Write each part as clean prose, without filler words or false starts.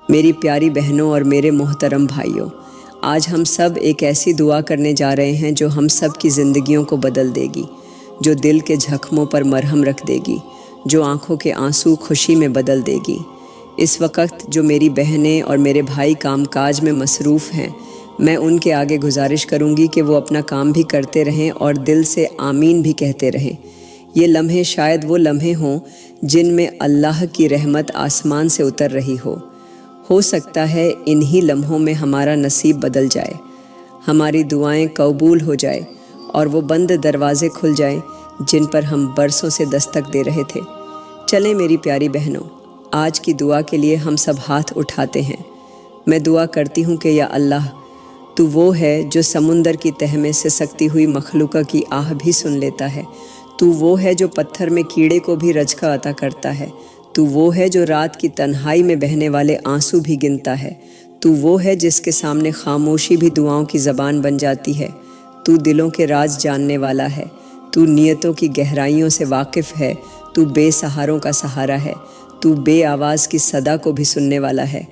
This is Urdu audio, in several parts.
میری پیاری بہنوں اور میرے محترم بھائیوں، آج ہم سب ایک ایسی دعا کرنے جا رہے ہیں جو ہم سب کی زندگیوں کو بدل دے گی، جو دل کے زخموں پر مرہم رکھ دے گی، جو آنکھوں کے آنسو خوشی میں بدل دے گی۔ اس وقت جو میری بہنیں اور میرے بھائی کام کاج میں مصروف ہیں، میں ان کے آگے گزارش کروں گی کہ وہ اپنا کام بھی کرتے رہیں اور دل سے آمین بھی کہتے رہیں۔ یہ لمحے شاید وہ لمحے ہوں جن میں اللہ کی رحمت آسمان سے اتر رہی ہو سکتا ہے انہی لمحوں میں ہمارا نصیب بدل جائے، ہماری دعائیں قبول ہو جائے اور وہ بند دروازے کھل جائیں جن پر ہم برسوں سے دستک دے رہے تھے۔ چلیں میری پیاری بہنوں، آج کی دعا کے لیے ہم سب ہاتھ اٹھاتے ہیں۔ میں دعا کرتی ہوں کہ یا اللہ، تو وہ ہے جو سمندر کی تہہ میں سسکتی ہوئی مخلوقہ کی آہ بھی سن لیتا ہے، تو وہ ہے جو پتھر میں کیڑے کو بھی رجکا عطا کرتا ہے، تو وہ ہے جو رات کی تنہائی میں بہنے والے آنسو بھی گنتا ہے، تو وہ ہے جس کے سامنے خاموشی بھی دعاؤں کی زبان بن جاتی ہے، تو دلوں کے راز جاننے والا ہے، تو نیتوں کی گہرائیوں سے واقف ہے، تو بے سہاروں کا سہارا ہے، تو بے آواز کی صدا کو بھی سننے والا ہے۔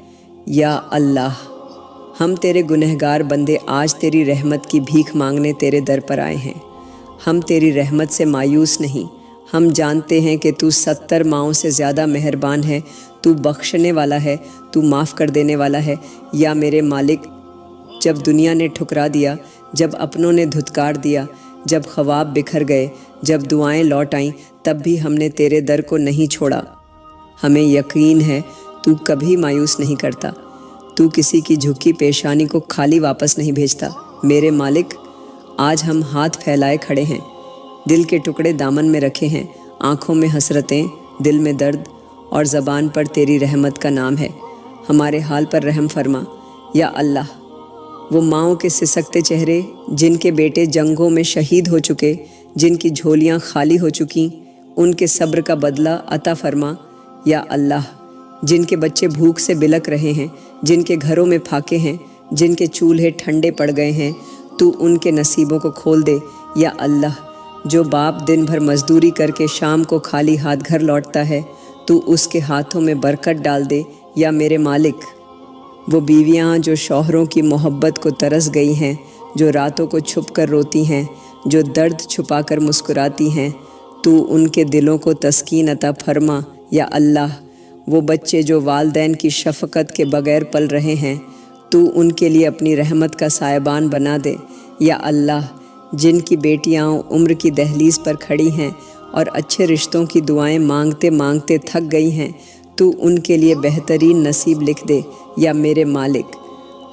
یا اللہ، ہم تیرے گنہگار بندے آج تیری رحمت کی بھیک مانگنے تیرے در پر آئے ہیں۔ ہم تیری رحمت سے مایوس نہیں، ہم جانتے ہیں کہ تو 70 ماؤں سے زیادہ مہربان ہے، تو بخشنے والا ہے، تو معاف کر دینے والا ہے۔ یا میرے مالک، جب دنیا نے ٹھکرا دیا، جب اپنوں نے دھتکار دیا، جب خواب بکھر گئے، جب دعائیں لوٹ آئیں، تب بھی ہم نے تیرے در کو نہیں چھوڑا۔ ہمیں یقین ہے تو کبھی مایوس نہیں کرتا، تو کسی کی جھکی پیشانی کو خالی واپس نہیں بھیجتا۔ میرے مالک، آج ہم ہاتھ پھیلائے کھڑے ہیں، دل کے ٹکڑے دامن میں رکھے ہیں، آنکھوں میں حسرتیں، دل میں درد اور زبان پر تیری رحمت کا نام ہے۔ ہمارے حال پر رحم فرما یا اللہ۔ وہ ماؤں کے سسکتے چہرے جن کے بیٹے جنگوں میں شہید ہو چکے، جن کی جھولیاں خالی ہو چکیں، ان کے صبر کا بدلہ عطا فرما یا اللہ۔ جن کے بچے بھوک سے بلک رہے ہیں، جن کے گھروں میں پھاکے ہیں، جن کے چولہے ٹھنڈے پڑ گئے ہیں، تو ان کے نصیبوں کو کھول دے یا اللہ۔ جو باپ دن بھر مزدوری کر کے شام کو خالی ہاتھ گھر لوٹتا ہے، تو اس کے ہاتھوں میں برکت ڈال دے یا میرے مالک۔ وہ بیویاں جو شوہروں کی محبت کو ترس گئی ہیں، جو راتوں کو چھپ کر روتی ہیں، جو درد چھپا کر مسکراتی ہیں، تو ان کے دلوں کو تسکین عطا فرما یا اللہ۔ وہ بچے جو والدین کی شفقت کے بغیر پل رہے ہیں، تو ان کے لیے اپنی رحمت کا سائبان بنا دے یا اللہ۔ جن کی بیٹیاں عمر کی دہلیز پر کھڑی ہیں اور اچھے رشتوں کی دعائیں مانگتے مانگتے تھک گئی ہیں، تو ان کے لیے بہترین نصیب لکھ دے یا میرے مالک۔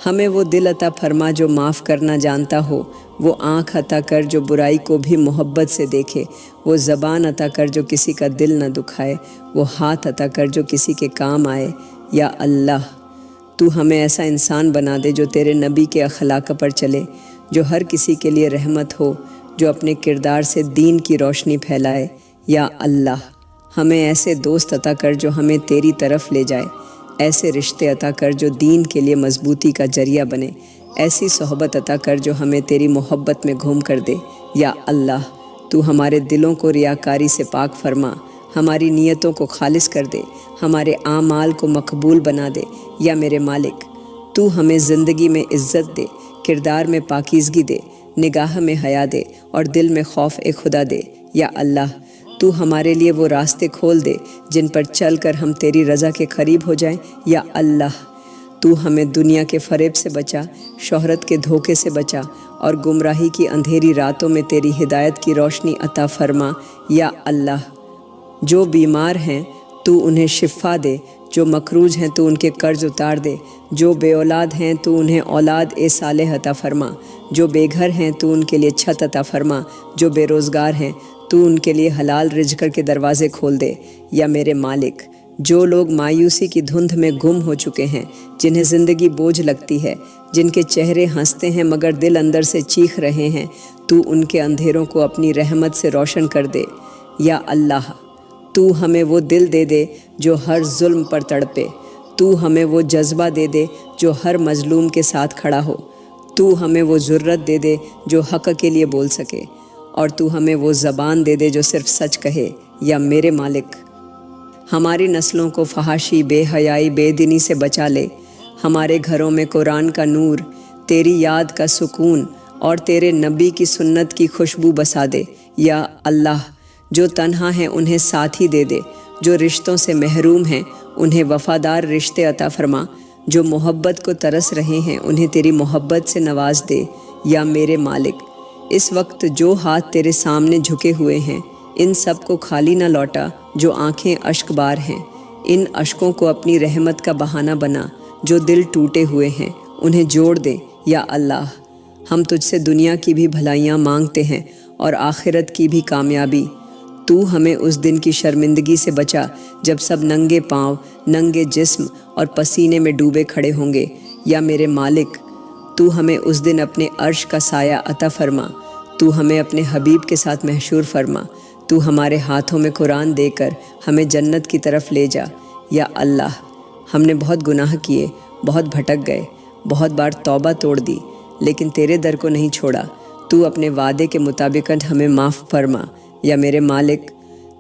ہمیں وہ دل عطا فرما جو معاف کرنا جانتا ہو، وہ آنکھ عطا کر جو برائی کو بھی محبت سے دیکھے، وہ زبان عطا کر جو کسی کا دل نہ دکھائے، وہ ہاتھ عطا کر جو کسی کے کام آئے یا اللہ۔ تو ہمیں ایسا انسان بنا دے جو تیرے نبی کے اخلاق پر چلے، جو ہر کسی کے لیے رحمت ہو، جو اپنے کردار سے دین کی روشنی پھیلائے یا اللہ۔ ہمیں ایسے دوست عطا کر جو ہمیں تیری طرف لے جائے، ایسے رشتے عطا کر جو دین کے لیے مضبوطی کا ذریعہ بنے، ایسی صحبت عطا کر جو ہمیں تیری محبت میں گھوم کر دے یا اللہ۔ تو ہمارے دلوں کو ریاکاری سے پاک فرما، ہماری نیتوں کو خالص کر دے، ہمارے اعمال کو مقبول بنا دے یا میرے مالک۔ تو ہمیں زندگی میں عزت دے، کردار میں پاکیزگی دے، نگاہ میں حیا دے اور دل میں خوف خدا دے یا اللہ۔ تو ہمارے لیے وہ راستے کھول دے جن پر چل کر ہم تیری رضا کے قریب ہو جائیں یا اللہ۔ تو ہمیں دنیا کے فریب سے بچا، شہرت کے دھوکے سے بچا اور گمراہی کی اندھیری راتوں میں تیری ہدایت کی روشنی عطا فرما یا اللہ۔ جو بیمار ہیں تو انہیں شفا دے، جو مقروض ہیں تو ان کے قرض اتار دے، جو بے اولاد ہیں تو انہیں اولاد صالح عطا فرما، جو بے گھر ہیں تو ان کے لیے چھت عطا فرما، جو بے روزگار ہیں تو ان کے لیے حلال رزق کے دروازے کھول دے یا میرے مالک۔ جو لوگ مایوسی کی دھند میں گم ہو چکے ہیں، جنہیں زندگی بوجھ لگتی ہے، جن کے چہرے ہنستے ہیں مگر دل اندر سے چیخ رہے ہیں، تو ان کے اندھیروں کو اپنی رحمت سے روشن کر دے یا اللہ۔ تو ہمیں وہ دل دے دے جو ہر ظلم پر تڑپے، تو ہمیں وہ جذبہ دے دے جو ہر مظلوم کے ساتھ کھڑا ہو، تو ہمیں وہ جرأت دے دے جو حق کے لیے بول سکے، اور تو ہمیں وہ زبان دے دے جو صرف سچ کہے یا میرے مالک۔ ہماری نسلوں کو فحاشی، بے حیائی، بے دینی سے بچا لے۔ ہمارے گھروں میں قرآن کا نور، تیری یاد کا سکون اور تیرے نبی کی سنت کی خوشبو بسا دے۔ یا اللہ، جو تنہا ہیں انہیں ساتھی دے دے، جو رشتوں سے محروم ہیں انہیں وفادار رشتے عطا فرما، جو محبت کو ترس رہے ہیں انہیں تیری محبت سے نواز دے۔ یا میرے مالک، اس وقت جو ہاتھ تیرے سامنے جھکے ہوئے ہیں ان سب کو خالی نہ لوٹا، جو آنکھیں اشک بار ہیں ان اشکوں کو اپنی رحمت کا بہانہ بنا، جو دل ٹوٹے ہوئے ہیں انہیں جوڑ دے۔ یا اللہ، ہم تجھ سے دنیا کی بھی بھلائیاں مانگتے ہیں اور آخرت کی بھی کامیابی۔ تو ہمیں اس دن کی شرمندگی سے بچا جب سب ننگے پاؤں، ننگے جسم اور پسینے میں ڈوبے کھڑے ہوں گے۔ یا میرے مالک، تو ہمیں اس دن اپنے عرش کا سایہ عطا فرما، تو ہمیں اپنے حبیب کے ساتھ محشور فرما، تو ہمارے ہاتھوں میں قرآن دے کر ہمیں جنت کی طرف لے جا۔ یا اللہ، ہم نے بہت گناہ کیے، بہت بھٹک گئے، بہت بار توبہ توڑ دی، لیکن تیرے در کو نہیں چھوڑا۔ تو اپنے وعدے کے مطابق ہمیں معاف فرما۔ یا میرے مالک،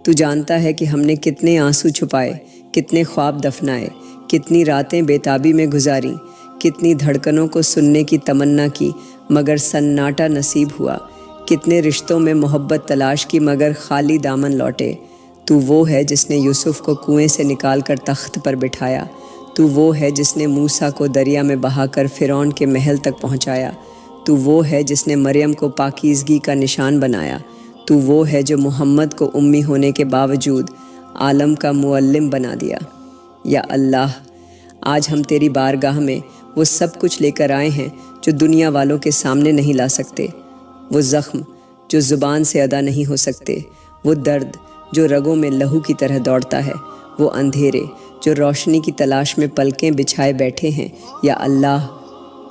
تو جانتا ہے کہ ہم نے کتنے آنسو چھپائے، کتنے خواب دفنائے، کتنی راتیں بیتابی میں گزاریں، کتنی دھڑکنوں کو سننے کی تمنا کی مگر سناٹا نصیب ہوا، کتنے رشتوں میں محبت تلاش کی مگر خالی دامن لوٹے۔ تو وہ ہے جس نے یوسف کو کنویں سے نکال کر تخت پر بٹھایا، تو وہ ہے جس نے موسیٰ کو دریا میں بہا کر فرعون کے محل تک پہنچایا، تو وہ ہے جس نے مریم کو پاکیزگی کا نشان بنایا، تو وہ ہے جو محمد کو امی ہونے کے باوجود عالم کا معلم بنا دیا۔ یا اللہ، آج ہم تیری بارگاہ میں وہ سب کچھ لے کر آئے ہیں جو دنیا والوں کے سامنے نہیں لا سکتے، وہ زخم جو زبان سے ادا نہیں ہو سکتے، وہ درد جو رگوں میں لہو کی طرح دوڑتا ہے، وہ اندھیرے جو روشنی کی تلاش میں پلکیں بچھائے بیٹھے ہیں۔ یا اللہ،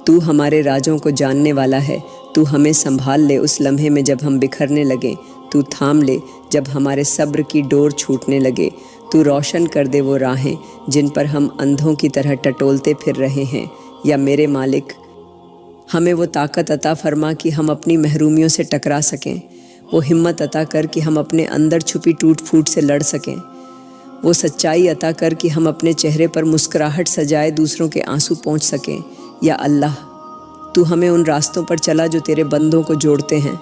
تو ہمارے رازوں کو جاننے والا ہے، تو ہمیں سنبھال لے اس لمحے میں جب ہم بکھرنے لگیں، تو تھام لے جب ہمارے صبر کی ڈور چھوٹنے لگے، تو روشن کر دے وہ راہیں جن پر ہم اندھوں کی طرح ٹٹولتے پھر رہے ہیں۔ یا میرے مالک، ہمیں وہ طاقت عطا فرما کہ ہم اپنی محرومیوں سے ٹکرا سکیں، وہ ہمت عطا کر کہ ہم اپنے اندر چھپی ٹوٹ پھوٹ سے لڑ سکیں، وہ سچائی عطا کر کہ ہم اپنے چہرے پر مسکراہٹ سجائے دوسروں کے آنسو پونچھ سکیں۔ یا اللہ، تو ہمیں ان راستوں پر چلا جو تیرے بندوں کو جوڑتے ہیں،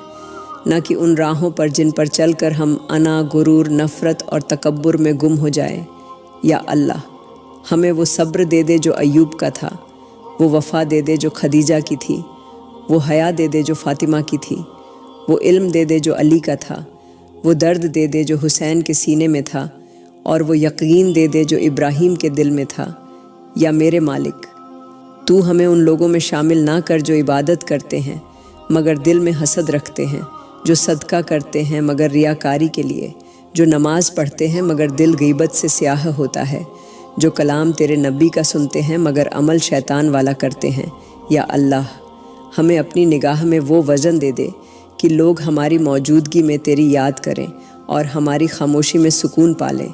نہ کہ ان راہوں پر جن پر چل کر ہم انا، غرور، نفرت اور تکبر میں گم ہو جائیں۔ یا اللہ، ہمیں وہ صبر دے دے جو ایوب کا تھا، وہ وفا دے دے جو خدیجہ کی تھی، وہ حیا دے دے جو فاطمہ کی تھی، وہ علم دے دے جو علی کا تھا، وہ درد دے دے جو حسین کے سینے میں تھا، اور وہ یقین دے دے جو ابراہیم کے دل میں تھا۔ یا میرے مالک، تو ہمیں ان لوگوں میں شامل نہ کر جو عبادت کرتے ہیں مگر دل میں حسد رکھتے ہیں، جو صدقہ کرتے ہیں مگر ریاکاری کے لیے، جو نماز پڑھتے ہیں مگر دل غیبت سے سیاہ ہوتا ہے، جو کلام تیرے نبی کا سنتے ہیں مگر عمل شیطان والا کرتے ہیں۔ یا اللہ، ہمیں اپنی نگاہ میں وہ وزن دے دے کہ لوگ ہماری موجودگی میں تیری یاد کریں اور ہماری خاموشی میں سکون پالیں۔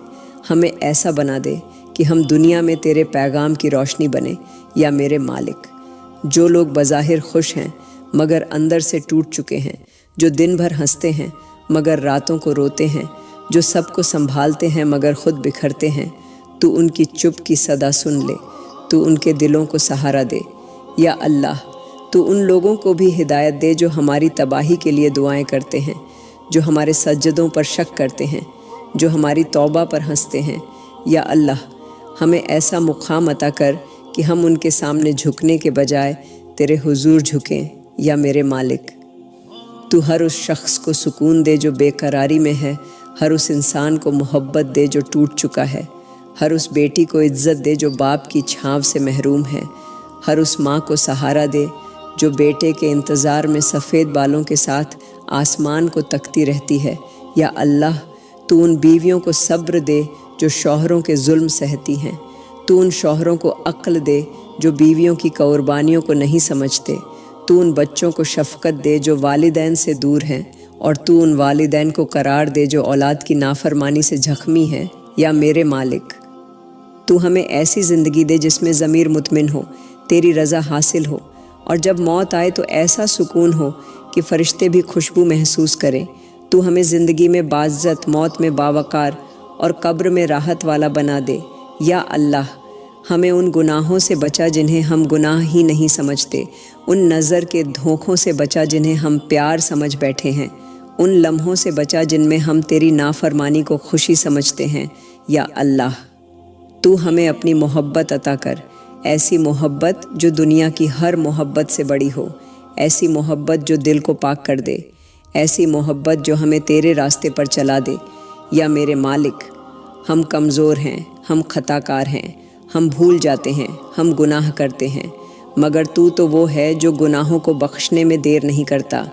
ہمیں ایسا بنا دے کہ ہم دنیا میں تیرے پیغام کی روشنی بنیں۔ یا میرے مالک، جو لوگ بظاہر خوش ہیں مگر اندر سے ٹوٹ چکے ہیں، جو دن بھر ہنستے ہیں مگر راتوں کو روتے ہیں، جو سب کو سنبھالتے ہیں مگر خود بکھرتے ہیں، تو ان کی چپ کی صدا سن لے، تو ان کے دلوں کو سہارا دے۔ یا اللہ، تو ان لوگوں کو بھی ہدایت دے جو ہماری تباہی کے لیے دعائیں کرتے ہیں، جو ہمارے سجدوں پر شک کرتے ہیں، جو ہماری توبہ پر ہنستے ہیں۔ یا اللہ، ہمیں ایسا مقام عطا کر کہ ہم ان کے سامنے جھکنے کے بجائے تیرے حضور جھکیں۔ یا میرے مالک، تو ہر اس شخص کو سکون دے جو بے قراری میں ہے، ہر اس انسان کو محبت دے جو ٹوٹ چکا ہے، ہر اس بیٹی کو عزت دے جو باپ کی چھاؤں سے محروم ہے، ہر اس ماں کو سہارا دے جو بیٹے کے انتظار میں سفید بالوں کے ساتھ آسمان کو تکتی رہتی ہے۔ یا اللہ، تو ان بیویوں کو صبر دے جو شوہروں کے ظلم سہتی ہیں، تو ان شوہروں کو عقل دے جو بیویوں کی قربانیوں کو نہیں سمجھتے، تو ان بچوں کو شفقت دے جو والدین سے دور ہیں، اور تو ان والدین کو قرار دے جو اولاد کی نافرمانی سے زخمی ہیں۔ یا میرے مالک، تو ہمیں ایسی زندگی دے جس میں ضمیر مطمئن ہو، تیری رضا حاصل ہو، اور جب موت آئے تو ایسا سکون ہو کہ فرشتے بھی خوشبو محسوس کریں۔ تو ہمیں زندگی میں باعزت، موت میں باوقار اور قبر میں راحت والا بنا دے۔ یا اللہ ہمیں ان گناہوں سے بچا جنہیں ہم گناہ ہی نہیں سمجھتے، ان نظر کے دھوکوں سے بچا جنہیں ہم پیار سمجھ بیٹھے ہیں، ان لمحوں سے بچا جن میں ہم تیری نافرمانی کو خوشی سمجھتے ہیں۔ یا اللہ تو ہمیں اپنی محبت عطا کر، ایسی محبت جو دنیا کی ہر محبت سے بڑی ہو، ایسی محبت جو دل کو پاک کر دے، ایسی محبت جو ہمیں تیرے راستے پر چلا دے۔ یا میرے مالک ہم کمزور ہیں، ہم خطا کار ہیں، ہم بھول جاتے ہیں، ہم گناہ کرتے ہیں، مگر تو وہ ہے جو گناہوں کو بخشنے میں دیر نہیں کرتا۔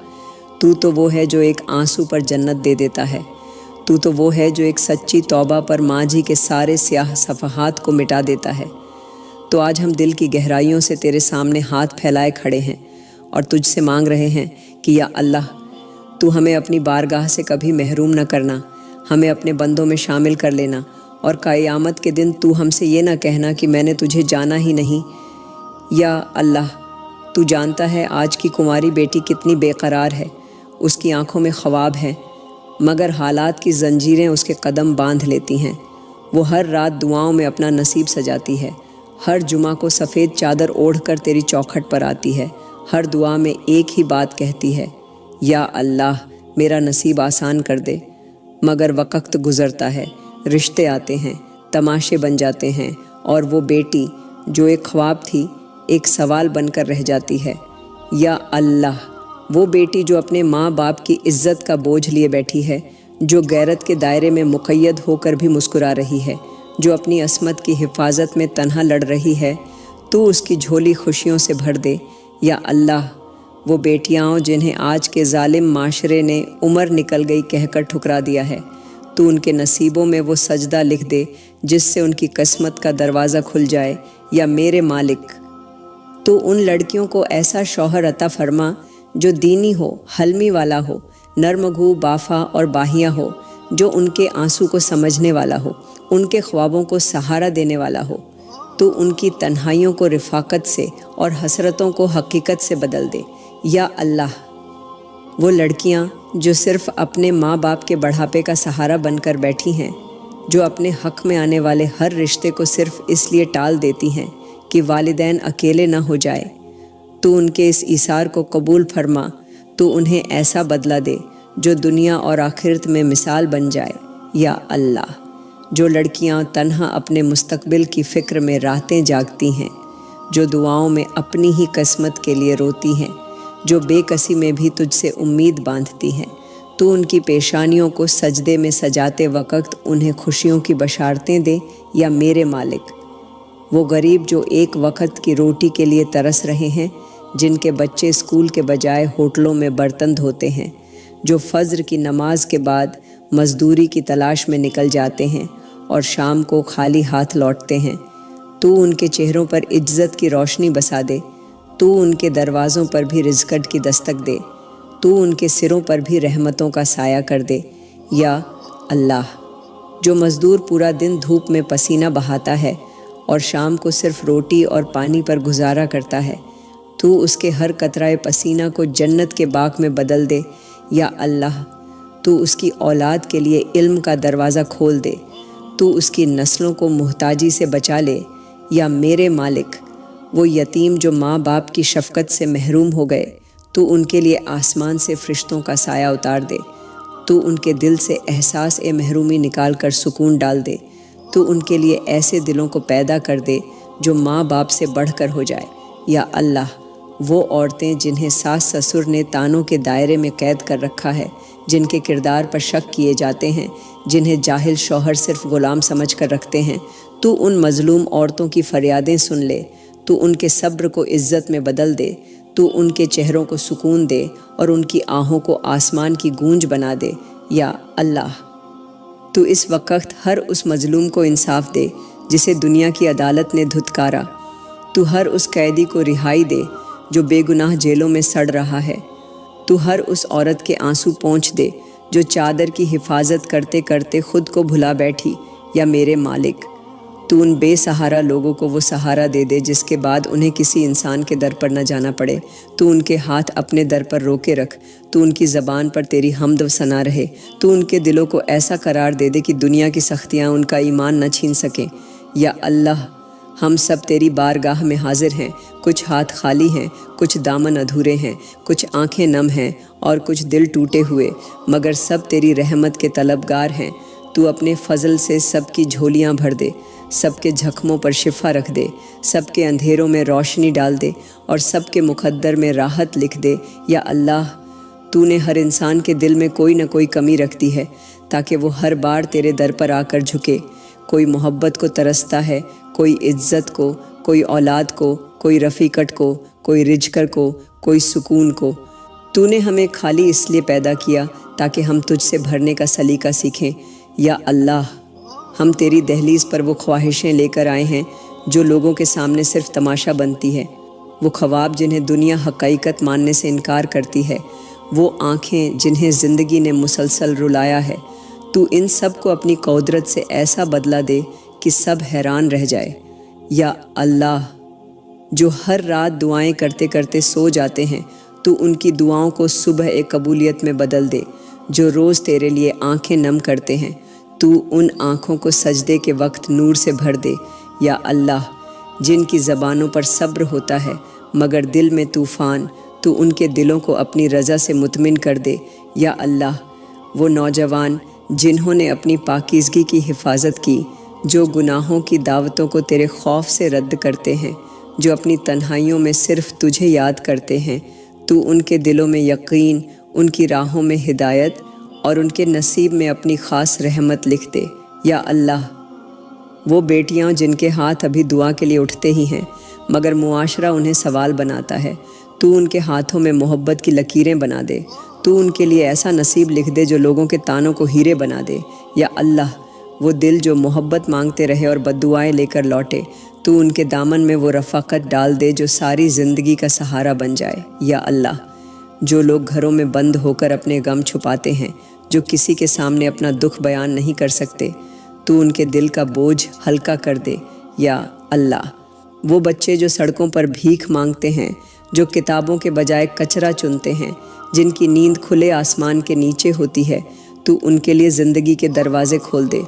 تو وہ ہے جو ایک آنسو پر جنت دے دیتا ہے۔ تو وہ ہے جو ایک سچی توبہ پر ماضی کے سارے سیاہ صفحات کو مٹا دیتا ہے۔ تو آج ہم دل کی گہرائیوں سے تیرے سامنے ہاتھ پھیلائے کھڑے ہیں اور تجھ سے مانگ رہے ہیں کہ یا اللہ تو ہمیں اپنی بارگاہ سے کبھی محروم نہ کرنا، ہمیں اپنے بندوں میں شامل کر لینا، اور قیامت کے دن تو ہم سے یہ نہ کہنا کہ میں نے تجھے جانا ہی نہیں۔ یا اللہ تو جانتا ہے آج کی کماری بیٹی کتنی بے قرار ہے، اس کی آنکھوں میں خواب ہیں، مگر حالات کی زنجیریں اس کے قدم باندھ لیتی ہیں۔ وہ ہر رات دعاؤں میں اپنا نصیب سجاتی ہے، ہر جمعہ کو سفید چادر اوڑھ کر تیری چوکھٹ پر آتی ہے، ہر دعا میں ایک ہی بات کہتی ہے، یا اللہ میرا نصیب آسان کر دے۔ مگر وقت گزرتا ہے، رشتے آتے ہیں، تماشے بن جاتے ہیں، اور وہ بیٹی جو ایک خواب تھی ایک سوال بن کر رہ جاتی ہے۔ یا اللہ وہ بیٹی جو اپنے ماں باپ کی عزت کا بوجھ لیے بیٹھی ہے، جو غیرت کے دائرے میں مقید ہو کر بھی مسکرا رہی ہے، جو اپنی عصمت کی حفاظت میں تنہا لڑ رہی ہے، تو اس کی جھولی خوشیوں سے بھر دے۔ یا اللہ وہ بیٹیاں جنہیں آج کے ظالم معاشرے نے عمر نکل گئی کہہ کر ٹھکرا دیا ہے، تو ان کے نصیبوں میں وہ سجدہ لکھ دے جس سے ان کی قسمت کا دروازہ کھل جائے۔ یا میرے مالک تو ان لڑکیوں کو ایسا شوہر عطا فرما جو دینی ہو، حلمی والا ہو، نرم گو بافا اور باہیا ہو، جو ان کے آنسو کو سمجھنے والا ہو، ان کے خوابوں کو سہارا دینے والا ہو۔ تو ان کی تنہائیوں کو رفاقت سے اور حسرتوں کو حقیقت سے بدل دے۔ یا اللہ وہ لڑکیاں جو صرف اپنے ماں باپ کے بڑھاپے کا سہارا بن کر بیٹھی ہیں، جو اپنے حق میں آنے والے ہر رشتے کو صرف اس لیے ٹال دیتی ہیں کہ والدین اکیلے نہ ہو جائے، تو ان کے اس ایثار کو قبول فرما، تو انہیں ایسا بدلہ دے جو دنیا اور آخرت میں مثال بن جائے۔ یا اللہ جو لڑکیاں تنہا اپنے مستقبل کی فکر میں راتیں جاگتی ہیں، جو دعاؤں میں اپنی ہی قسمت کے لیے روتی ہیں، جو بے کسی میں بھی تجھ سے امید باندھتی ہیں، تو ان کی پیشانیوں کو سجدے میں سجاتے وقت انہیں خوشیوں کی بشارتیں دے۔ یا میرے مالک وہ غریب جو ایک وقت کی روٹی کے لیے ترس رہے ہیں، جن کے بچے اسکول کے بجائے ہوٹلوں میں برتن دھوتے ہیں، جو فجر کی نماز کے بعد مزدوری کی تلاش میں نکل جاتے ہیں اور شام کو خالی ہاتھ لوٹتے ہیں، تو ان کے چہروں پر عزت کی روشنی بسا دے، تو ان کے دروازوں پر بھی رزق کی دستک دے، تو ان کے سروں پر بھی رحمتوں کا سایہ کر دے۔ یا اللہ جو مزدور پورا دن دھوپ میں پسینہ بہاتا ہے اور شام کو صرف روٹی اور پانی پر گزارا کرتا ہے، تو اس کے ہر قطرہ پسینہ کو جنت کے باغ میں بدل دے۔ یا اللہ تو اس کی اولاد کے لیے علم کا دروازہ کھول دے، تو اس کی نسلوں کو محتاجی سے بچا لے۔ یا میرے مالک وہ یتیم جو ماں باپ کی شفقت سے محروم ہو گئے، تو ان کے لیے آسمان سے فرشتوں کا سایہ اتار دے، تو ان کے دل سے احساس محرومی نکال کر سکون ڈال دے، تو ان کے لیے ایسے دلوں کو پیدا کر دے جو ماں باپ سے بڑھ کر ہو جائے۔ یا اللہ وہ عورتیں جنہیں ساس سسر نے تانوں کے دائرے میں قید کر رکھا ہے، جن کے کردار پر شک کیے جاتے ہیں، جنہیں جاہل شوہر صرف غلام سمجھ کر رکھتے ہیں، تو ان مظلوم عورتوں کی فریادیں سن لے، تو ان کے صبر کو عزت میں بدل دے، تو ان کے چہروں کو سکون دے اور ان کی آہوں کو آسمان کی گونج بنا دے۔ یا اللہ تو اس وقت ہر اس مظلوم کو انصاف دے جسے دنیا کی عدالت نے دھتکارا، تو ہر اس قیدی کو رہائی دے جو بے گناہ جیلوں میں سڑ رہا ہے، تو ہر اس عورت کے آنسو پونچھ دے جو چادر کی حفاظت کرتے کرتے خود کو بھلا بیٹھی۔ یا میرے مالک تو ان بے سہارا لوگوں کو وہ سہارا دے دے جس کے بعد انہیں کسی انسان کے در پر نہ جانا پڑے۔ تو ان کے ہاتھ اپنے در پر روکے رکھ، تو ان کی زبان پر تیری حمد و ثنا رہے، تو ان کے دلوں کو ایسا قرار دے دے کہ دنیا کی سختیاں ان کا ایمان نہ چھین سکیں۔ یا اللہ، ہم سب تیری بارگاہ میں حاضر ہیں، کچھ ہاتھ خالی ہیں، کچھ دامن ادھورے ہیں، کچھ آنکھیں نم ہیں اور کچھ دل ٹوٹے ہوئے، مگر سب تیری رحمت کے طلبگار ہیں۔ تو اپنے فضل سے سب کی جھولیاں بھر دے، سب کے زخموں پر شفا رکھ دے، سب کے اندھیروں میں روشنی ڈال دے اور سب کے مقدر میں راحت لکھ دے۔ یا اللہ، تو نے ہر انسان کے دل میں کوئی نہ کوئی کمی رکھ دی ہے تاکہ وہ ہر بار تیرے در پر آ کر جھکے۔ کوئی محبت کو ترستا ہے، کوئی عزت کو، کوئی اولاد کو، کوئی رفیقت کو، کوئی رزق کو، کوئی سکون کو۔ تو نے ہمیں خالی اس لیے پیدا کیا تاکہ ہم تجھ سے بھرنے کا سلیقہ سیکھیں۔ یا اللہ، ہم تیری دہلیز پر وہ خواہشیں لے کر آئے ہیں جو لوگوں کے سامنے صرف تماشا بنتی ہے، وہ خواب جنہیں دنیا حقیقت ماننے سے انکار کرتی ہے، وہ آنکھیں جنہیں زندگی نے مسلسل رلایا ہے۔ تو ان سب کو اپنی قدرت سے ایسا بدلہ دے کہ سب حیران رہ جائے۔ یا اللہ، جو ہر رات دعائیں کرتے کرتے سو جاتے ہیں، تو ان کی دعاؤں کو صبح قبولیت میں بدل دے۔ جو روز تیرے لیے آنکھیں نم کرتے ہیں، تو ان آنکھوں کو سجدے کے وقت نور سے بھر دے۔ یا اللہ، جن کی زبانوں پر صبر ہوتا ہے مگر دل میں طوفان، تو ان کے دلوں کو اپنی رضا سے مطمئن کر دے۔ یا اللہ، وہ نوجوان جنہوں نے اپنی پاکیزگی کی حفاظت کی، جو گناہوں کی دعوتوں کو تیرے خوف سے رد کرتے ہیں، جو اپنی تنہائیوں میں صرف تجھے یاد کرتے ہیں، تو ان کے دلوں میں یقین، ان کی راہوں میں ہدایت اور ان کے نصیب میں اپنی خاص رحمت لکھ دے۔ یا اللہ، وہ بیٹیاں جن کے ہاتھ ابھی دعا کے لیے اٹھتے ہی ہیں مگر معاشرہ انہیں سوال بناتا ہے، تو ان کے ہاتھوں میں محبت کی لکیریں بنا دے۔ تو ان کے لیے ایسا نصیب لکھ دے جو لوگوں کے تانوں کو ہیرے بنا دے۔ یا اللہ، وہ دل جو محبت مانگتے رہے اور بددعائیں لے کر لوٹے، تو ان کے دامن میں وہ رفاقت ڈال دے جو ساری زندگی کا سہارا بن جائے۔ یا اللہ، جو لوگ گھروں میں بند ہو کر اپنے غم چھپاتے ہیں، جو کسی کے سامنے اپنا دکھ بیان نہیں کر سکتے، تو ان کے دل کا بوجھ ہلکا کر دے۔ یا اللہ، وہ بچے جو سڑکوں پر بھیک مانگتے ہیں، جو کتابوں کے بجائے کچرا چنتے ہیں، جن کی نیند کھلے آسمان کے نیچے ہوتی ہے، تو ان کے لیے زندگی کے دروازے کھول دے۔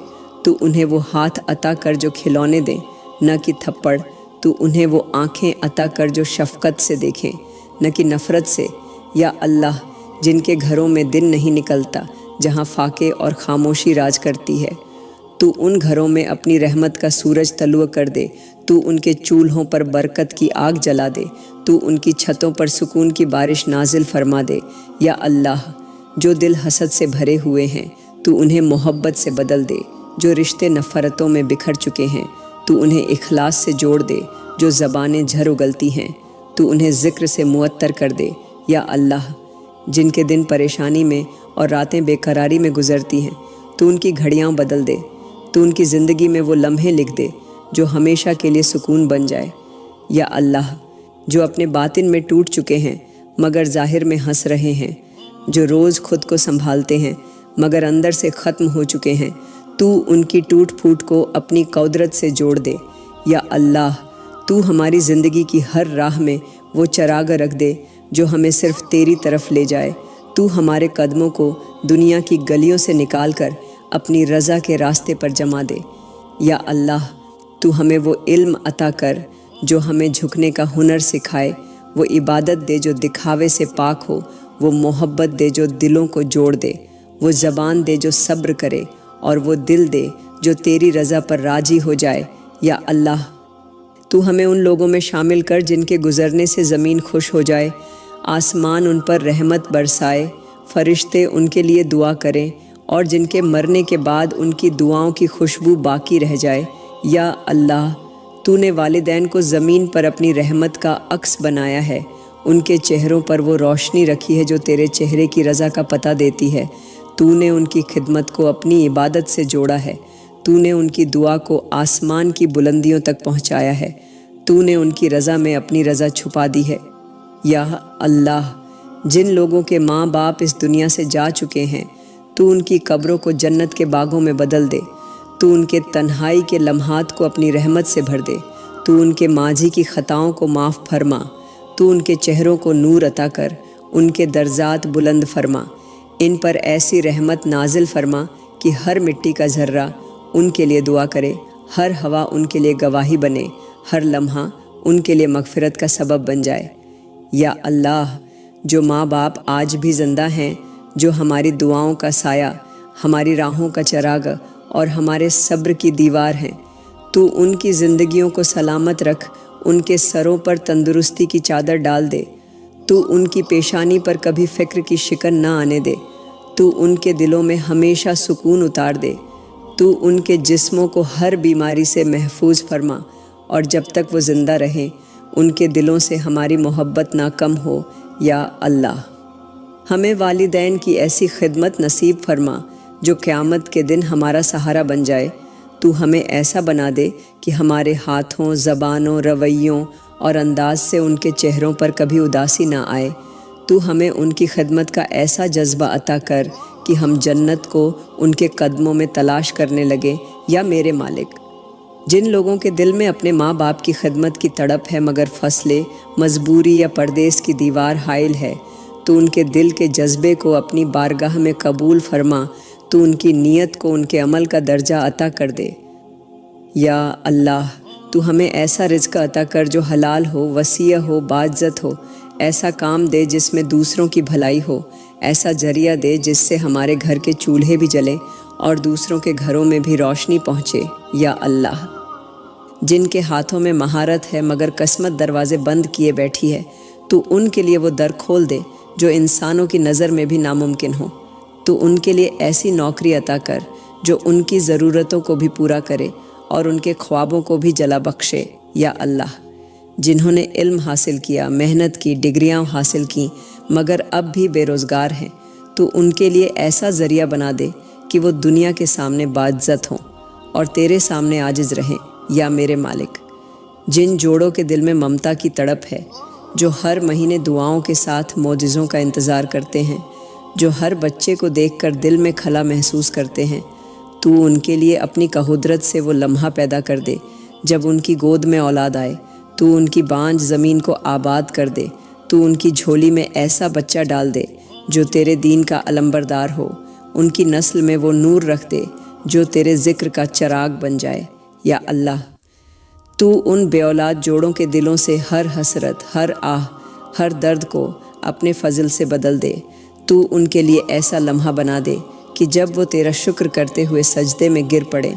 تو انہیں وہ ہاتھ عطا کر جو کھلونے دیں، نہ کہ تھپڑ۔ تو انہیں وہ آنکھیں عطا کر جو شفقت سے دیکھیں، نہ کہ نفرت سے۔ یا اللہ، جن کے گھروں میں دن نہیں نکلتا، جہاں فاقے اور خاموشی راج کرتی ہے، تو ان گھروں میں اپنی رحمت کا سورج طلوع کر دے۔ تو ان کے چولہوں پر برکت کی آگ جلا دے، تو ان کی چھتوں پر سکون کی بارش نازل فرما دے۔ یا اللہ، جو دل حسد سے بھرے ہوئے ہیں، تو انہیں محبت سے بدل دے۔ جو رشتے نفرتوں میں بکھر چکے ہیں، تو انہیں اخلاص سے جوڑ دے۔ جو زبانیں جھر اگلتی ہیں، تو انہیں ذکر سے معطر کر دے۔ یا اللہ، جن کے دن پریشانی میں اور راتیں بے قراری میں گزرتی ہیں، تو ان کی گھڑیاں بدل دے۔ تو ان کی زندگی میں وہ لمحے لکھ دے جو ہمیشہ کے لیے سکون بن جائے۔ یا اللہ، جو اپنے باطن میں ٹوٹ چکے ہیں مگر ظاہر میں ہنس رہے ہیں، جو روز خود کو سنبھالتے ہیں مگر اندر سے ختم ہو چکے ہیں، تو ان کی ٹوٹ پھوٹ کو اپنی قدرت سے جوڑ دے۔ یا اللہ، تو ہماری زندگی کی ہر راہ میں وہ چراغ رکھ دے جو ہمیں صرف تیری طرف لے جائے۔ تو ہمارے قدموں کو دنیا کی گلیوں سے نکال کر اپنی رضا کے راستے پر جما دے۔ یا اللہ، تو ہمیں وہ علم عطا کر جو ہمیں جھکنے کا ہنر سکھائے، وہ عبادت دے جو دکھاوے سے پاک ہو، وہ محبت دے جو دلوں کو جوڑ دے، وہ زبان دے جو صبر کرے، اور وہ دل دے جو تیری رضا پر راضی ہو جائے۔ یا اللہ، تو ہمیں ان لوگوں میں شامل کر جن کے گزرنے سے زمین خوش ہو جائے، آسمان ان پر رحمت برسائے، فرشتے ان کے لیے دعا کریں، اور جن کے مرنے کے بعد ان کی دعاؤں کی خوشبو باقی رہ جائے۔ یا اللہ، تو نے والدین کو زمین پر اپنی رحمت کا عکس بنایا ہے، ان کے چہروں پر وہ روشنی رکھی ہے جو تیرے چہرے کی رضا کا پتہ دیتی ہے۔ تو نے ان کی خدمت کو اپنی عبادت سے جوڑا ہے، تو نے ان کی دعا کو آسمان کی بلندیوں تک پہنچایا ہے، تو نے ان کی رضا میں اپنی رضا چھپا دی ہے۔ یا اللہ، جن لوگوں کے ماں باپ اس دنیا سے جا چکے ہیں، تو ان کی قبروں کو جنت کے باغوں میں بدل دے۔ تو ان کے تنہائی کے لمحات کو اپنی رحمت سے بھر دے، تو ان کے ماضی کی خطاؤں کو معاف فرما، تو ان کے چہروں کو نور عطا کر، ان کے درجات بلند فرما، ان پر ایسی رحمت نازل فرما کہ ہر مٹی کا ذرہ ان کے لیے دعا کرے، ہر ہوا ان کے لیے گواہی بنے، ہر لمحہ ان کے لیے مغفرت کا سبب بن جائے۔ یا اللہ، جو ماں باپ آج بھی زندہ ہیں، جو ہماری دعاؤں کا سایہ، ہماری راہوں کا چراغ اور ہمارے صبر کی دیوار ہیں، تو ان کی زندگیوں کو سلامت رکھ، ان کے سروں پر تندرستی کی چادر ڈال دے، تو ان کی پیشانی پر کبھی فکر کی شکن نہ آنے دے، تو ان کے دلوں میں ہمیشہ سکون اتار دے، تو ان کے جسموں کو ہر بیماری سے محفوظ فرما، اور جب تک وہ زندہ رہیں ان کے دلوں سے ہماری محبت نہ کم ہو۔ یا اللہ، ہمیں والدین کی ایسی خدمت نصیب فرما جو قیامت کے دن ہمارا سہارا بن جائے۔ تو ہمیں ایسا بنا دے کہ ہمارے ہاتھوں، زبانوں، رویوں اور انداز سے ان کے چہروں پر کبھی اداسی نہ آئے۔ تو ہمیں ان کی خدمت کا ایسا جذبہ عطا کر کہ ہم جنت کو ان کے قدموں میں تلاش کرنے لگے۔ یا میرے مالک، جن لوگوں کے دل میں اپنے ماں باپ کی خدمت کی تڑپ ہے مگر فاصلے، مجبوری یا پردیس کی دیوار حائل ہے، تو ان کے دل کے جذبے کو اپنی بارگاہ میں قبول فرما، تو ان کی نیت کو ان کے عمل کا درجہ عطا کر دے۔ یا اللہ، تو ہمیں ایسا رزق عطا کر جو حلال ہو، وسیع ہو، باعزت ہو، ایسا کام دے جس میں دوسروں کی بھلائی ہو، ایسا ذریعہ دے جس سے ہمارے گھر کے چولہے بھی جلیں اور دوسروں کے گھروں میں بھی روشنی پہنچے۔ یا اللہ، جن کے ہاتھوں میں مہارت ہے مگر قسمت دروازے بند کیے بیٹھی ہے، تو ان کے لیے وہ در کھول دے جو انسانوں کی نظر میں بھی ناممکن ہو۔ تو ان کے لیے ایسی نوکری عطا کر جو ان کی ضرورتوں کو بھی پورا کرے اور ان کے خوابوں کو بھی جلا بخشے۔ یا اللہ، جنہوں نے علم حاصل کیا، محنت کی، ڈگریاں حاصل کیں مگر اب بھی بے روزگار ہیں، تو ان کے لیے ایسا ذریعہ بنا دے کہ وہ دنیا کے سامنے باعزت ہوں اور تیرے سامنے عاجز رہیں۔ یا میرے مالک، جن جوڑوں کے دل میں ممتا کی تڑپ ہے، جو ہر مہینے دعاؤں کے ساتھ معجزوں کا انتظار کرتے ہیں، جو ہر بچے کو دیکھ کر دل میں خلا محسوس کرتے ہیں، تو ان کے لیے اپنی قدرت سے وہ لمحہ پیدا کر دے جب ان کی گود میں اولاد آئے، تو ان کی بانجھ زمین کو آباد کر دے، تو ان کی جھولی میں ایسا بچہ ڈال دے جو تیرے دین کا علمبردار ہو، ان کی نسل میں وہ نور رکھ دے جو تیرے ذکر کا چراغ بن جائے۔ یا اللہ، تو ان بے اولاد جوڑوں کے دلوں سے ہر حسرت، ہر آہ، ہر درد کو اپنے فضل سے بدل دے، تو ان کے لیے ایسا لمحہ بنا دے کہ جب وہ تیرا شکر کرتے ہوئے سجدے میں گر پڑے۔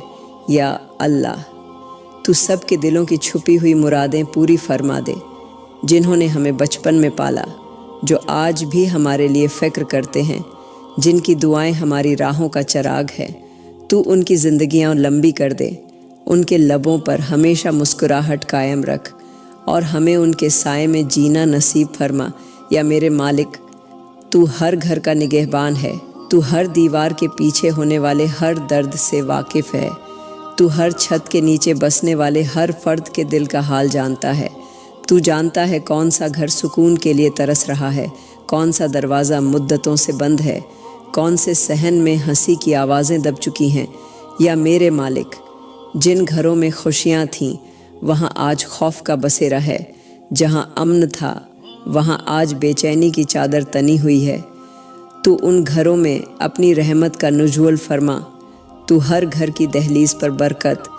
یا اللہ، تو سب کے دلوں کی چھپی ہوئی مرادیں پوری فرما دے، جنہوں نے ہمیں بچپن میں پالا، جو آج بھی ہمارے لیے فکر کرتے ہیں، جن کی دعائیں ہماری راہوں کا چراغ ہے، تو ان کی زندگیاں لمبی کر دے، ان کے لبوں پر ہمیشہ مسکراہٹ قائم رکھ اور ہمیں ان کے سائے میں جینا نصیب فرما۔ یا میرے مالک، تو ہر گھر کا نگہبان ہے، تو ہر دیوار کے پیچھے ہونے والے ہر درد سے واقف ہے، تو ہر چھت کے نیچے بسنے والے ہر فرد کے دل کا حال جانتا ہے، تو جانتا ہے کون سا گھر سکون کے لیے ترس رہا ہے، کون سا دروازہ مدتوں سے بند ہے، کون سے صحن میں ہنسی کی آوازیں دب چکی ہیں۔ یا میرے مالک، جن گھروں میں خوشیاں تھیں وہاں آج خوف کا بسیرا ہے، جہاں امن تھا وہاں آج بے چینی کی چادر تنی ہوئی ہے، تو ان گھروں میں اپنی رحمت کا نزول فرما، تو ہر گھر کی دہلیز پر برکت،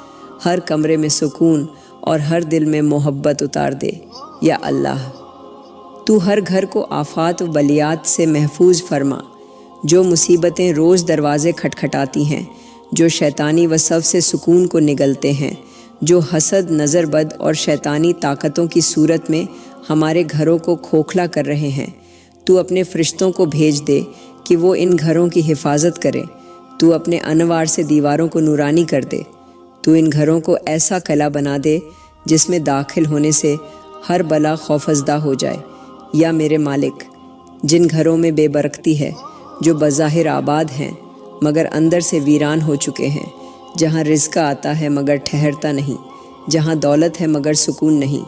ہر کمرے میں سکون اور ہر دل میں محبت اتار دے۔ یا اللہ، تو ہر گھر کو آفات و بلیات سے محفوظ فرما، جو مصیبتیں روز دروازے کھٹکھٹاتی ہیں، جو شیطانی وصف سے سکون کو نگلتے ہیں، جو حسد، نظر بد اور شیطانی طاقتوں کی صورت میں ہمارے گھروں کو کھوکھلا کر رہے ہیں، تو اپنے فرشتوں کو بھیج دے کہ وہ ان گھروں کی حفاظت کرے، تو اپنے انوار سے دیواروں کو نورانی کر دے، تو ان گھروں کو ایسا قلعہ بنا دے جس میں داخل ہونے سے ہر بلا خوفزدہ ہو جائے۔ یا میرے مالک، جن گھروں میں بے برکتی ہے، جو بظاہر آباد ہیں مگر اندر سے ویران ہو چکے ہیں، جہاں رزق آتا ہے مگر ٹھہرتا نہیں، جہاں دولت ہے مگر سکون نہیں،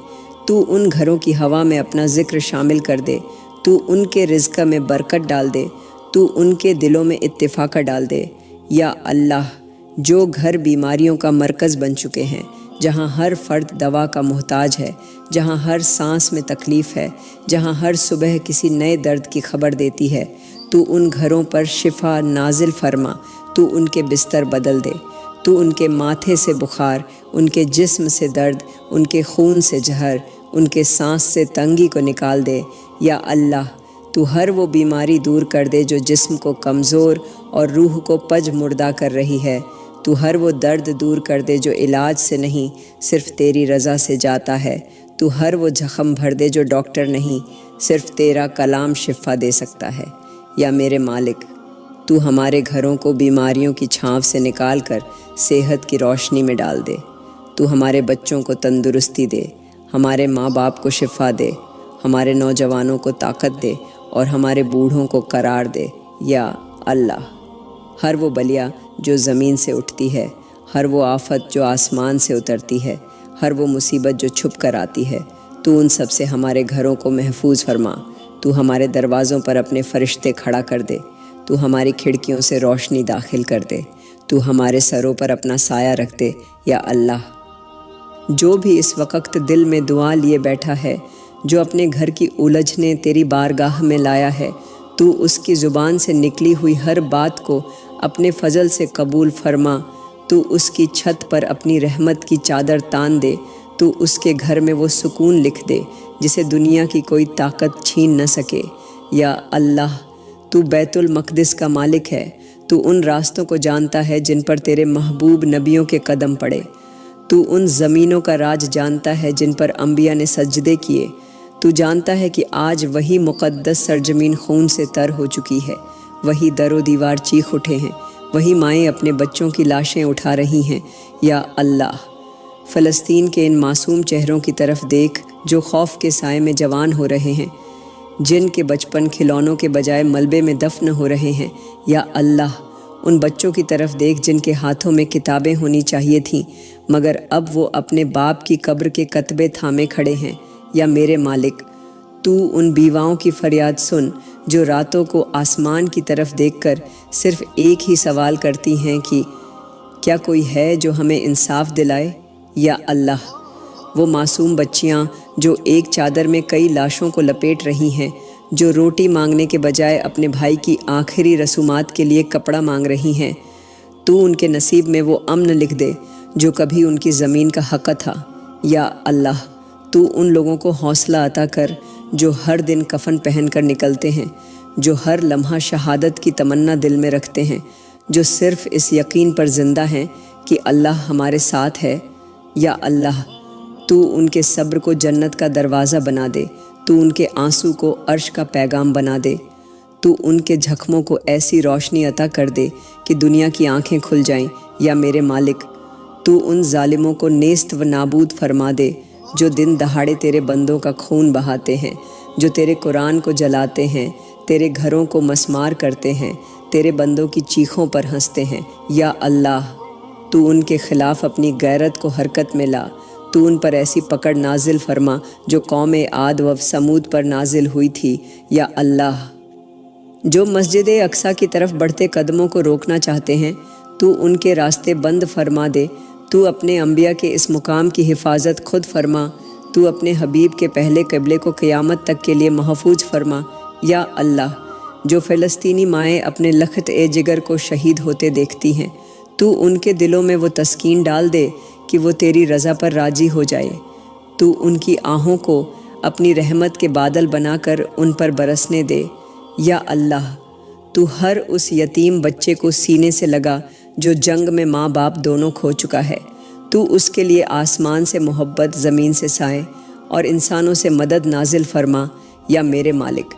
تو ان گھروں کی ہوا میں اپنا ذکر شامل کر دے، تو ان کے رزق میں برکت ڈال دے، تو ان کے دلوں میں اتفاق ڈال دے۔ یا اللہ، جو گھر بیماریوں کا مرکز بن چکے ہیں، جہاں ہر فرد دوا کا محتاج ہے، جہاں ہر سانس میں تکلیف ہے، جہاں ہر صبح کسی نئے درد کی خبر دیتی ہے، تو ان گھروں پر شفا نازل فرما، تو ان کے بستر بدل دے، تو ان کے ماتھے سے بخار، ان کے جسم سے درد، ان کے خون سے زہر، ان کے سانس سے تنگی کو نکال دے۔ یا اللہ، تو ہر وہ بیماری دور کر دے جو جسم کو کمزور اور روح کو پج مردہ کر رہی ہے۔ تو ہر وہ درد دور کر دے جو علاج سے نہیں، صرف تیری رضا سے جاتا ہے۔ تو ہر وہ زخم بھر دے جو ڈاکٹر نہیں، صرف تیرا کلام شفا دے سکتا ہے۔ یا میرے مالک، تو ہمارے گھروں کو بیماریوں کی چھاؤں سے نکال کر صحت کی روشنی میں ڈال دے۔ تو ہمارے بچوں کو تندرستی دے، ہمارے ماں باپ کو شفا دے، ہمارے نوجوانوں کو طاقت دے اور ہمارے بوڑھوں کو قرار دے۔ یا اللہ، ہر وہ بلیا جو زمین سے اٹھتی ہے، ہر وہ آفت جو آسمان سے اترتی ہے، ہر وہ مصیبت جو چھپ کر آتی ہے، تو ان سب سے ہمارے گھروں کو محفوظ فرما۔ تو ہمارے دروازوں پر اپنے فرشتے کھڑا کر دے، تو ہماری کھڑکیوں سے روشنی داخل کر دے، تو ہمارے سروں پر اپنا سایہ رکھ دے۔ یا اللہ، جو بھی اس وقت دل میں دعا لیے بیٹھا ہے، جو اپنے گھر کی الجھنیں تیری بارگاہ میں لایا ہے، تو اس کی زبان سے نکلی ہوئی ہر بات کو اپنے فضل سے قبول فرما۔ تو اس کی چھت پر اپنی رحمت کی چادر تان دے، تو اس کے گھر میں وہ سکون لکھ دے جسے دنیا کی کوئی طاقت چھین نہ سکے۔ یا اللہ، تو بیت المقدس کا مالک ہے، تو ان راستوں کو جانتا ہے جن پر تیرے محبوب نبیوں کے قدم پڑے، تو ان زمینوں کا راج جانتا ہے جن پر انبیاء نے سجدے کیے، تو جانتا ہے کہ آج وہی مقدس سرزمین خون سے تر ہو چکی ہے، وہی در و دیوار چیخ اٹھے ہیں، وہی مائیں اپنے بچوں کی لاشیں اٹھا رہی ہیں۔ یا اللہ، فلسطین کے ان معصوم چہروں کی طرف دیکھ جو خوف کے سائے میں جوان ہو رہے ہیں، جن کے بچپن کھلونوں کے بجائے ملبے میں دفن ہو رہے ہیں۔ یا اللہ، ان بچوں کی طرف دیکھ جن کے ہاتھوں میں کتابیں ہونی چاہیے تھیں مگر اب وہ اپنے باپ کی قبر کے کتبے تھامے کھڑے ہیں۔ یا میرے مالک، تو ان بیواؤں کی فریاد سن جو راتوں کو آسمان کی طرف دیکھ کر صرف ایک ہی سوال کرتی ہیں کہ کیا کوئی ہے جو ہمیں انصاف دلائے۔ یا اللہ، وہ معصوم بچیاں جو ایک چادر میں کئی لاشوں کو لپیٹ رہی ہیں، جو روٹی مانگنے کے بجائے اپنے بھائی کی آخری رسومات کے لیے کپڑا مانگ رہی ہیں، تو ان کے نصیب میں وہ امن لکھ دے جو کبھی ان کی زمین کا حق تھا۔ یا اللہ، تو ان لوگوں کو حوصلہ عطا کر جو ہر دن کفن پہن کر نکلتے ہیں، جو ہر لمحہ شہادت کی تمنا دل میں رکھتے ہیں، جو صرف اس یقین پر زندہ ہیں کہ اللہ ہمارے ساتھ ہے۔ یا اللہ، تو ان کے صبر کو جنت کا دروازہ بنا دے، تو ان کے آنسو کو عرش کا پیغام بنا دے، تو ان کے زخموں کو ایسی روشنی عطا کر دے کہ دنیا کی آنکھیں کھل جائیں۔ یا میرے مالک، تو ان ظالموں کو نیست و نابود فرما دے جو دن دہاڑے تیرے بندوں کا خون بہاتے ہیں، جو تیرے قرآن کو جلاتے ہیں، تیرے گھروں کو مسمار کرتے ہیں، تیرے بندوں کی چیخوں پر ہنستے ہیں۔ یا اللہ، تو ان کے خلاف اپنی غیرت کو حرکت میں لا، تو ان پر ایسی پکڑ نازل فرما جو قوم عاد و سمود پر نازل ہوئی تھی۔ یا اللہ، جو مسجد اقصیٰ کی طرف بڑھتے قدموں کو روکنا چاہتے ہیں، تو ان کے راستے بند فرما دے، تو اپنے انبیاء کے اس مقام کی حفاظت خود فرما، تو اپنے حبیب کے پہلے قبلے کو قیامت تک کے لیے محفوظ فرما۔ یا اللہ، جو فلسطینی مائیں اپنے لخت جگر کو شہید ہوتے دیکھتی ہیں، تو ان کے دلوں میں وہ تسکین ڈال دے کہ وہ تیری رضا پر راضی ہو جائے، تو ان کی آہوں کو اپنی رحمت کے بادل بنا کر ان پر برسنے دے۔ یا اللہ، تو ہر اس یتیم بچے کو سینے سے لگا جو جنگ میں ماں باپ دونوں کھو چکا ہے، تو اس کے لیے آسمان سے محبت، زمین سے سائے اور انسانوں سے مدد نازل فرما۔ یا میرے مالک،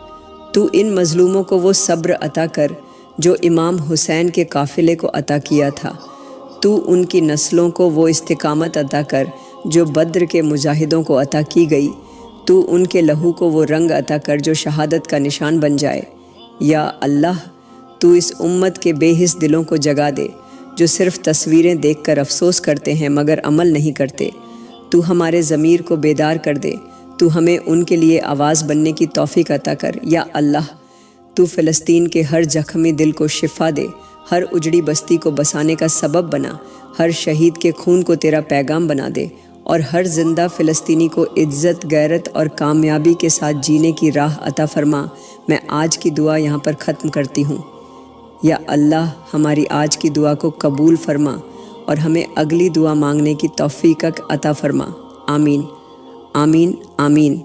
تو ان مظلوموں کو وہ صبر عطا کر جو امام حسین کے قافلے کو عطا کیا تھا، تو ان کی نسلوں کو وہ استقامت عطا کر جو بدر کے مجاہدوں کو عطا کی گئی، تو ان کے لہو کو وہ رنگ عطا کر جو شہادت کا نشان بن جائے۔ یا اللہ، تو اس امت کے بے حس دلوں کو جگا دے جو صرف تصویریں دیکھ کر افسوس کرتے ہیں مگر عمل نہیں کرتے، تو ہمارے ضمیر کو بیدار کر دے، تو ہمیں ان کے لیے آواز بننے کی توفیق عطا کر۔ یا اللہ، تو فلسطین کے ہر زخمی دل کو شفا دے، ہر اجڑی بستی کو بسانے کا سبب بنا، ہر شہید کے خون کو تیرا پیغام بنا دے، اور ہر زندہ فلسطینی کو عزت، غیرت اور کامیابی کے ساتھ جینے کی راہ عطا فرما۔ میں آج کی دعا یہاں پر ختم کرتی ہوں۔ یا اللہ، ہماری آج کی دعا کو قبول فرما اور ہمیں اگلی دعا مانگنے کی توفیق عطا فرما۔ آمین، آمین، آمین۔